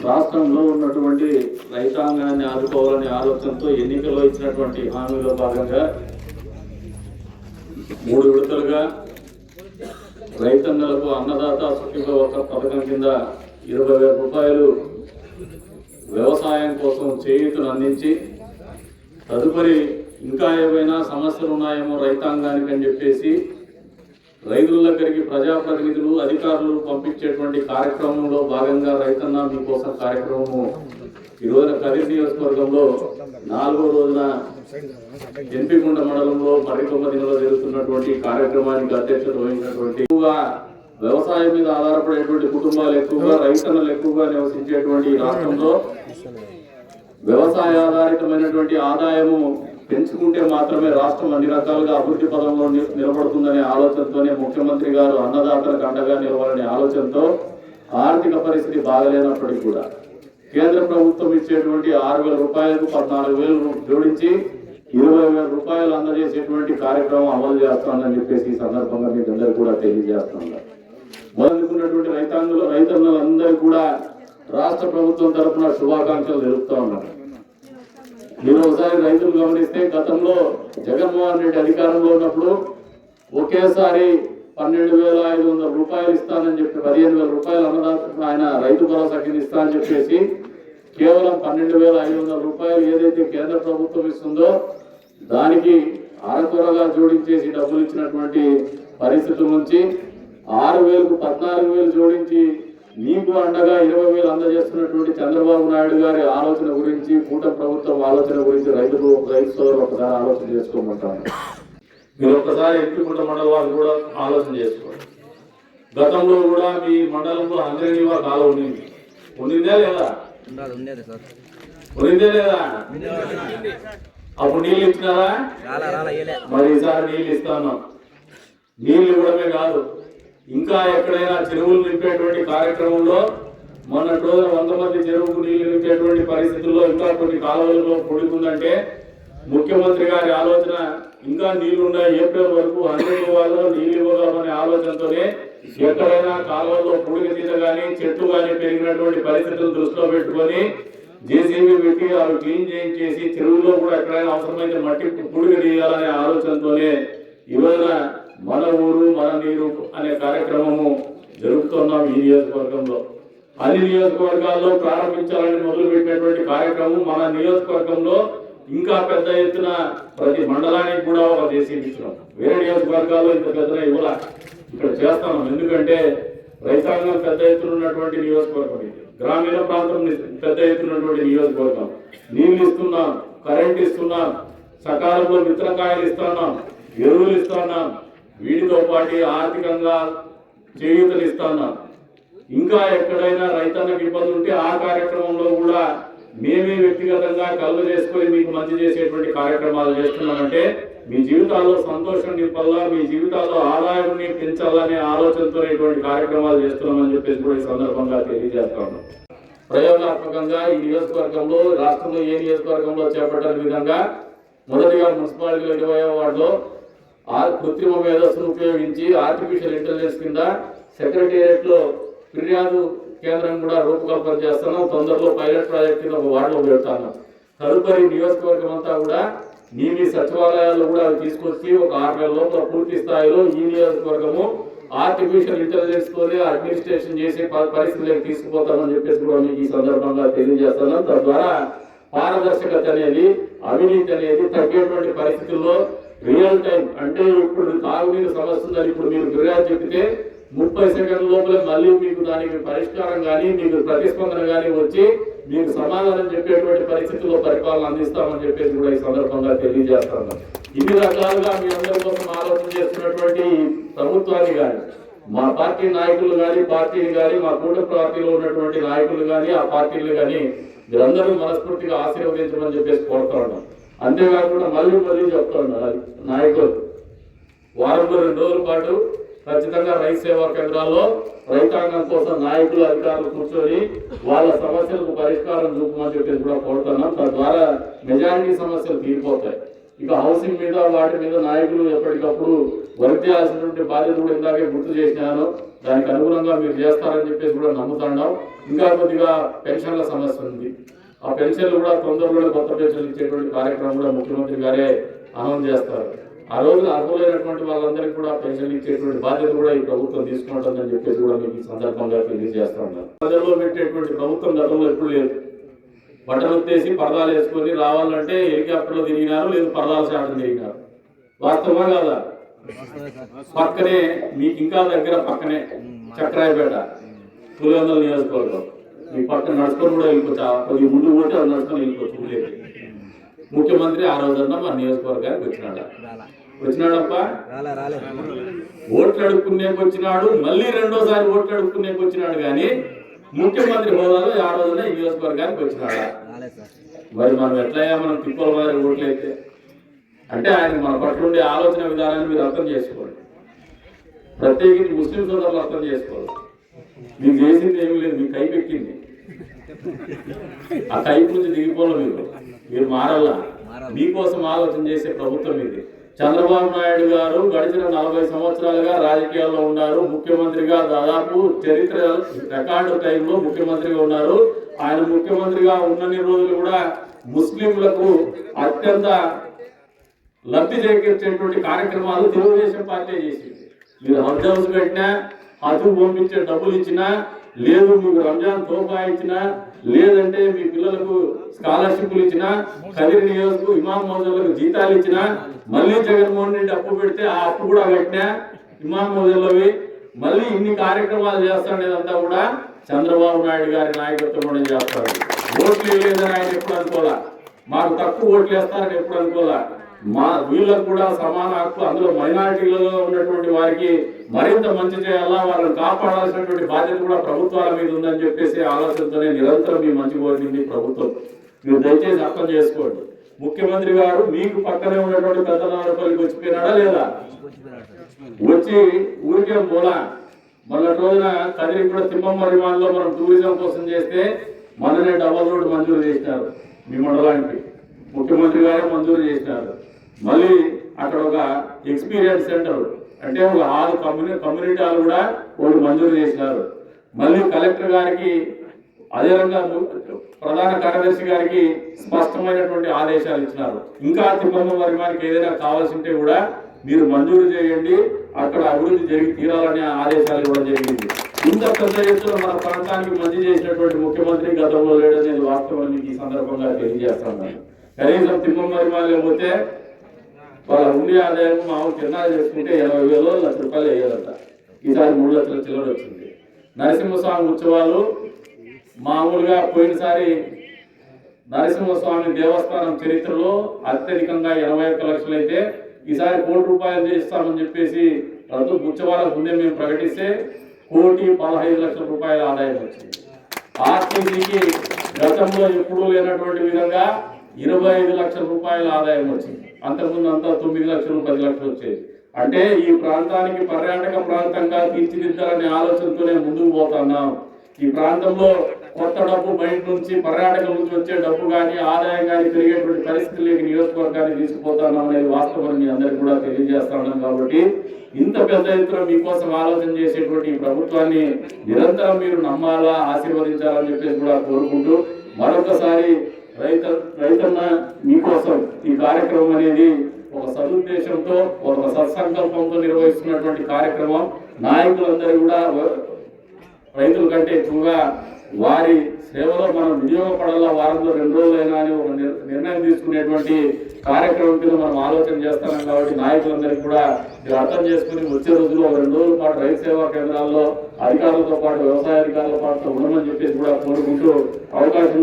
రాష్ట్రంలో ఉన్నటువంటి రైతాంగాన్ని ఆదుకోవాలనే ఆలోచనతో ఎన్నికల్లో ఇచ్చినటువంటి హామీలో భాగంగా 3 విడతలుగా రైతన్నలకు అన్నదాత సుఖీభవ పథకం కింద 20,000 రూపాయలు వ్యవసాయం కోసం చేయూతను అందించి తదుపరి ఇంకా ఏవైనా సమస్యలు ఉన్నాయేమో రైతాంగానికి అని చెప్పేసి రైతుల దగ్గరికి ప్రజాప్రతినిధులు అధికారులు పంపించేటువంటి కార్యక్రమంలో భాగంగా రైతన్న మీకోసం కార్యక్రమము ఈ రోజున కదిరి నియోజకవర్గంలో 4వ రోజున ఎంపికొండ మండలంలో మరికొమ్మదిలో జరుగుతున్నటువంటి కార్యక్రమానికి అధ్యక్షత వహించినటువంటి వ్యవసాయం మీద ఆధారపడేటువంటి కుటుంబాలు ఎక్కువగా రైతన్నలు ఎక్కువగా నివసించేటువంటి రాష్ట్రంలో వ్యవసాయ ఆధారితమైనటువంటి ఆదాయము పెంచుకుంటే మాత్రమే రాష్ట్రం అన్ని రకాలుగా అభివృద్ధి పదంలో నిలబడుతుందనే ఆలోచనతోనే ముఖ్యమంత్రి గారు అన్నదాతలకు అండగా నిలవాలనే ఆలోచనతో ఆర్థిక పరిస్థితి బాగలేనప్పటికీ కూడా కేంద్ర ప్రభుత్వం ఇచ్చేటువంటి 6,000 రూపాయలకు 14,000 జోడించి 20,000 రూపాయలు అందజేసేటువంటి కార్యక్రమం అమలు చేస్తానని చెప్పేసి ఈ సందర్భంగా మీకు అందరూ కూడా తెలియజేస్తున్నారు. మొదలుకున్నటువంటి రైతన్నులందరూ కూడా రాష్ట్ర ప్రభుత్వం తరఫున శుభాకాంక్షలు తెలుపుతా ఉన్నారు. మీరు ఒకసారి రైతులు గమనిస్తే గతంలో జగన్మోహన్ రెడ్డి అధికారంలో ఉన్నప్పుడు ఒకేసారి 12,500 రూపాయలు ఇస్తానని చెప్పి 15,000 రూపాయలు అన్నదాత ఆయన రైతు భరోసా కింద ఇస్తా అని చెప్పేసి కేవలం 12,500 రూపాయలు ఏదైతే కేంద్ర ప్రభుత్వం ఇస్తుందో దానికి అరకొరగా జోడించేసి డబ్బులు ఇచ్చినటువంటి పరిస్థితుల నుంచి 6,000కు 14,000 జోడించి మీకు అండగా 20,000 అందజేస్తున్నటువంటి చంద్రబాబు నాయుడు గారి ఆలోచన గురించి కూటమి ప్రభుత్వం ఆలోచన గురించి రైతు సోదరులు ఒకసారి ఆలోచన చేసుకోమంటాను. మీరు ఒక్కసారి ఎంపికొండ మండలం కూడా ఆలోచన చేసుకోండి. గతంలో కూడా మీ మండలంలో అందరివా కాలం ఉండిందే లేదా? ఉండిందే లేదా? అప్పుడు నీళ్ళు ఇచ్చినారా? మరి ఈసారి నీళ్ళు ఇస్తాను. నీళ్ళు ఇవ్వడమే కాదు, ఇంకా ఎక్కడైనా చెరువులు నింపేటువంటి కార్యక్రమంలో మొన్నటి రోజున 100 మంది చెరువుకు నీళ్లు నింపేటువంటి పరిస్థితుల్లో ఇంకా కొన్ని కాలువలలో పొడుగుందంటే ముఖ్యమంత్రి గారి ఆలోచన ఇంకా నీళ్లున్నాయి, ఏప్రిల్ వరకు 100 ఇవ్వాలో నీళ్లు ఇవ్వగలమనే ఆలోచనతోనే ఎక్కడైనా కాలువల్లో పొడిగ తీత కానీ చెట్లు కానీ పెరిగినటువంటి పరిస్థితులు దృష్టిలో పెట్టుకొని జేసీబీ పెట్టి అవి క్లీన్ చేయించేసి చెరువుల్లో కూడా ఎక్కడైనా అవసరమైతే మట్టి పొడిగ తీయాలనే ఆలోచనతోనే ఈరోజున మన ఊరు మన నీరు అనే కార్యక్రమము జరుగుతున్నాం. ఈ నియోజకవర్గంలో అన్ని నియోజకవర్గాల్లో ప్రారంభించాలని మొదలుపెట్టినటువంటి కార్యక్రమం మన నియోజకవర్గంలో ఇంకా పెద్ద ఎత్తున ప్రతి మండలానికి కూడా ఒక జేసీబీ ఇచ్చినాం. వేరే నియోజకవర్గాల్లో ఇంత పెద్దన ఇవ్వాల ఇక్కడ చేస్తాం. ఎందుకంటే రైతాంగం పెద్ద ఎత్తున ఉన్నటువంటి నియోజకవర్గం ఇది, గ్రామీణ ప్రాంతం పెద్ద ఎత్తున ఉన్నటువంటి నియోజకవర్గం. నీళ్లు ఇస్తున్నాం, కరెంట్ ఇస్తున్నాం, సకాలంలో మిత్రకాయలు ఇస్తున్నాం, ఎరువులు ఇస్తున్నాం, వీటితో పాటు ఆర్థికంగా చేయూతలు ఇస్తున్నాం. ఇంకా ఎక్కడైనా రైతన్నకు ఇబ్బంది ఉంటే ఆ కార్యక్రమంలో కూడా మేమే వ్యక్తిగతంగా కలువ చేసుకొని మీకు మంచి చేసేటువంటి కార్యక్రమాలు చేస్తున్నామంటే మీ జీవితాల్లో సంతోషం నింపాలా, మీ జీవితాల్లో ఆదాయాన్ని పెంచాలనే ఆలోచనతో ఇటువంటి కార్యక్రమాలు చేస్తున్నామని చెప్పేసి కూడా ఈ సందర్భంగా తెలియజేస్తాను. ప్రయోగాత్మకంగా ఈ నియోజకవర్గంలో రాష్ట్రంలో ఏ నియోజకవర్గంలో చేపట్టిన విధంగా మొదటిగా మున్సిపాలిటీలో 20వ వార్డులో కృత్రిమ మేధస్సును ఉపయోగించి ఆర్టిఫిషియల్ ఇంటెలిజెన్స్ కింద సెక్రటేరియట్ లో ఫిర్యాదు కేంద్రం కూడా రూపకల్పన చేస్తున్నాం. తొందరలో పైలట్ ప్రాజెక్ట్ కింద ఒక వార్డులో పెడతాను. తదుపరి నియోజకవర్గం అంతా కూడా మీ సచివాలయాల్లో కూడా తీసుకొచ్చి ఒక 6 నెలల లోపల పూర్తి స్థాయిలో ఈ నియోజకవర్గము ఆర్టిఫిషియల్ ఇంటెలిజెన్స్ తోనే అడ్మినిస్ట్రేషన్ చేసే పరిస్థితులకు తీసుకుపోతామని చెప్పేసి కూడా మీకు ఈ సందర్భంగా తెలియజేస్తున్నాం. తద్వారా పారదర్శకత అనేది, అవినీతి అనేది తగ్గేటువంటి పరిస్థితుల్లో రియల్ టైం అంటే ఇప్పుడు తాగునీరు సమస్య ఉందని ఇప్పుడు మీరు ఫిర్యాదు చెప్తే 30 సెకండ్ల లోపల మళ్ళీ మీకు దానికి పరిష్కారం కానీ మీకు ప్రతిస్పందన కానీ వచ్చి మీకు సమాధానం చెప్పేటువంటి పరిస్థితుల్లో పరిపాలన అందిస్తామని చెప్పేసి కూడా ఈ సందర్భంగా తెలియజేస్తాను. ఇన్ని రకాలుగా మీ అందరి కోసం ఆలోచన చేస్తున్నటువంటి ప్రభుత్వాన్ని కానీ, మా పార్టీ నాయకులు కానీ, పార్టీని కానీ, మా కూటమి పార్టీలో ఉన్నటువంటి నాయకులు కానీ, ఆ పార్టీలు కానీ మీరందరూ మనస్ఫూర్తిగా ఆశీర్వదించమని చెప్పేసి కోరుతా ఉన్నాం. అంతేకాకుండా మళ్ళీ చెప్తా ఉన్నారు అది నాయకులు వారంలో 2 రోజుల పాటు ఖచ్చితంగా రైతు సేవా కేంద్రాల్లో రైతాంగం కోసం నాయకులు అధికారులు కూర్చొని వాళ్ళ సమస్యలకు పరిష్కారం చూపమని చెప్పేసి కూడా కోరుతున్నాం. తద్వారా మెజారిటీ సమస్యలు తీరిపోతాయి. ఇక హౌసింగ్ మీద వాటి మీద నాయకులు ఎప్పటికప్పుడు వర్క్ చేయాల్సినటువంటి బాధ్యత కూడా ఇందాకే గుర్తు చేసినాను. దానికి అనుగుణంగా మీరు చేస్తారని చెప్పేసి కూడా నమ్ముతున్నాం. ఇంకా కొద్దిగా పెన్షన్ల సమస్య ఉంది. ఆ పెన్షన్లు కూడా తొందరలో కొత్త పెన్షన్లు ఇచ్చేటువంటి కార్యక్రమం కూడా ముఖ్యమంత్రి గారే అనౌన్స్ చేస్తారు. ఆ రోజు అర్హులైనటువంటి వాళ్ళందరికీ కూడా పెన్షన్లు ఇచ్చేటువంటి బాధ్యత కూడా ఈ ప్రభుత్వం తీసుకుంటుందని చెప్పేసి కూడా మీకు ఈ సందర్భంగా తెలియజేస్తా ఉన్నారు. ప్రజల్లో పెట్టేటువంటి ప్రభుత్వం గతంలో ఎప్పుడు లేదు. బట్టలు ఉత్తేసి పరదాలు వేసుకొని రావాలంటే హెలికాప్టర్లో తిరిగినారు, లేదు పరదాల శాతం తిరిగినారు. వాస్తవమా కాదా? పక్కనే మీకు ఇంకా దగ్గర పక్కనే చక్రాయపేట పులివెందుల నియోజకవర్గం, మీ పక్కన నడుచుకొని కూడా వెళ్ళిపోవచ్చు. కొద్దిగా ముందు పోతే అది నడుచుకొని వెళ్ళిపోవచ్చు. ముఖ్యమంత్రి ఆ రోజన్నా మన నియోజకవర్గానికి వచ్చినాడప్ప, ఓట్లు అడుక్కునేకి వచ్చినాడు. మళ్ళీ రెండోసారి ఓట్లు అడుక్కునేకి వచ్చినాడు. కానీ ముఖ్యమంత్రి హోదాలో ఆ రోజున ఈ నియోజకవర్గానికి వచ్చినాడా? మరి మనం ఎట్లయ్యా మనం తిప్పల మాదిరి ఓట్లయితే అంటే ఆయన మన పట్ల ఉండే ఆలోచన విధానాన్ని మీరు అర్థం చేసుకోండి. ప్రత్యేకించి ముస్లిం సోదరులు అర్థం చేసుకోవాలి. మీకు చేసింది ఏమీ లేదు, మీకు కైపెక్కింది. ఆ కైపు నుంచి దిగిపోవాలి. మీరు మారాలా? మీకోసం ఆలోచన చేసే ప్రభుత్వం ఇది. చంద్రబాబు నాయుడు గారు గడిచిన 40 సంవత్సరాలుగా రాజకీయాల్లో ఉన్నారు. ముఖ్యమంత్రిగా దాదాపు చరిత్ర రికార్డు టైంలో ముఖ్యమంత్రిగా ఉన్నారు. ఆయన ముఖ్యమంత్రిగా ఉన్నన్ని రోజులు కూడా ముస్లింలకు అత్యంత లబ్ధి చేకూర్చేటువంటి కార్యక్రమాలు తెలుగుదేశం పార్టీ చేసింది. మీరు హజ్ హౌస్ పెట్టినా, హజ్కు పంపించే డబ్బులు ఇచ్చినా, లేదు మీకు రంజాన్ తోఫా ఇచ్చినా, లేదంటే మీ పిల్లలకు స్కాలర్షిప్లు ఇచ్చినా, కదిరి నియోజకు ఇమాం మౌజులకు జీతాలు ఇచ్చినా, మళ్ళీ జగన్మోహన్ రెడ్డి అప్పు పెడితే ఆ అప్పు కూడా కట్టినా ఇమాం మౌజులవి. మళ్ళీ ఇన్ని కార్యక్రమాలు చేస్తాడేదంతా కూడా చంద్రబాబు నాయుడు గారి నాయకత్వంలోనే చేస్తాడు. ఓట్లు వేయలేదని ఆయన ఎప్పుడు అనుకోలే, మాకు తక్కువ ఓట్లు వేస్తారని ఎప్పుడు అనుకోలే. వీళ్ళకు కూడా సమాన హక్కు, అందులో మైనారిటీలలో ఉన్నటువంటి వారికి మరింత మంచి చేయాలా, వాళ్ళని కాపాడాల్సినటువంటి బాధ్యత కూడా ప్రభుత్వాల మీద ఉందని చెప్పేసి ఆలోచనతోనే నిరంతరం మీ మంచి కోరింది ప్రభుత్వం. మీరు దయచేసి అర్థం చేసుకోండి. ముఖ్యమంత్రి గారు మీకు పక్కనే ఉన్నటువంటి పెద్దనారపల్లికి వచ్చిపోయినాడా లేదా? వచ్చి ఊరికే మూలా మొన్నటి రోజున కదిరి కూడా తిమ్మమ్మ విమానంలో మనం టూరిజం కోసం చేస్తే మననే డబల్ రోడ్డు మంజూరు చేసినారు. మీ మండలానికి ముఖ్యమంత్రి గారే మంజూరు చేసినారు. మళ్ళీ అక్కడ ఒక ఎక్స్పీరియన్స్ సెంటర్ అంటే ఒక 6 కమ్యూనిటీ హాల్ కూడా ఒకటి మంజూరు చేసినారు. మళ్ళీ కలెక్టర్ గారికి అదేవిధంగా ప్రధాన కార్యదర్శి గారికి స్పష్టమైనటువంటి ఆదేశాలు ఇచ్చినారు. ఇంకా తిమ్మమ్మ వర్గానికి ఏదైనా కావాల్సి ఉంటే కూడా మీరు మంజూరు చేయండి, అక్కడ అభివృద్ధి జరిగి తీరాలనే ఆదేశాలు ఇవ్వడం జరిగింది. ఇంత పెద్ద ఎత్తున మన ప్రాంతానికి మంచి చేసినటువంటి ముఖ్యమంత్రి గతంలో లేడనేది వాస్తవం మీకు ఈ సందర్భంగా తెలియజేస్తున్నాను. కనీసం తిమ్మమ్మ వర్గాలు లేకపోతే వాళ్ళ ఉండి ఆదాయం మామూలు చిన్నాలు చేసుకుంటే 80,000 లక్ష రూపాయలు వేయాలంట. ఈసారి 3 లక్షల చిల్లర వచ్చింది. నరసింహస్వామి ఉత్సవాలు మామూలుగా పోయినసారి నరసింహస్వామి దేవస్థానం చరిత్రలో అత్యధికంగా 81 లక్షలు అయితే ఈసారి 1 కోటి రూపాయలు చేస్తామని చెప్పేసి ఉత్సవాలకు ముందే మేము ప్రకటిస్తే 1,15,00,000 రూపాయల ఆదాయం వచ్చింది. ఆర్టీసీకి గతంలో ఎప్పుడూ లేనటువంటి విధంగా 25 లక్షల రూపాయల ఆదాయం వచ్చింది. అంతకుముందు అంతా 9 లక్షలు 10 లక్షలు వచ్చేది. అంటే ఈ ప్రాంతానికి పర్యాటక ప్రాంతంగా తీర్చిదిద్దాలనే ఆలోచనతోనే ముందుకు పోతున్నాం. ఈ ప్రాంతంలో కొత్త డబ్బు బయట నుంచి పర్యాటకం నుంచి వచ్చే డబ్బు కానీ ఆదాయం కానీ పెరిగేటువంటి పరిస్థితులకి నియోజకవర్గాన్ని తీసుకుపోతున్నాం అనేది వాస్తవం మీ అందరికీ కూడా తెలియజేస్తా ఉన్నాం. కాబట్టి ఇంత పెద్ద ఎత్తున మీకోసం ఆలోచన చేసేటువంటి ఈ ప్రభుత్వాన్ని నిరంతరం మీరు నమ్మాలా, ఆశీర్వదించాలని చెప్పేసి కూడా కోరుకుంటూ మరొకసారి రైతన్న మీకోసం ఈ కార్యక్రమం అనేది ఒక సదుద్దేశంతో ఒక సత్సంకల్పంతో నిర్వహిస్తున్నటువంటి కార్యక్రమం. నాయకులందరూ కూడా రైతుల కంటే ఎక్కువగా వారి సేవలో మనం వినియోగపడాలా, వారంలో 2 రోజులైనా అని ఒక నిర్ణయం తీసుకునేటువంటి కార్యక్రమం కింద మనం ఆలోచన చేస్తున్నాం. కాబట్టి నాయకులందరికీ కూడా మీరు అర్థం చేసుకుని వచ్చే రోజుల్లో 2 రోజుల పాటు రైతు సేవా కేంద్రాల్లో అధికారులతో పాటు వ్యవసాయ అధికారులతో పాటు ఉండమని చెప్పేసి కూడా కోరుకుంటూ అవకాశం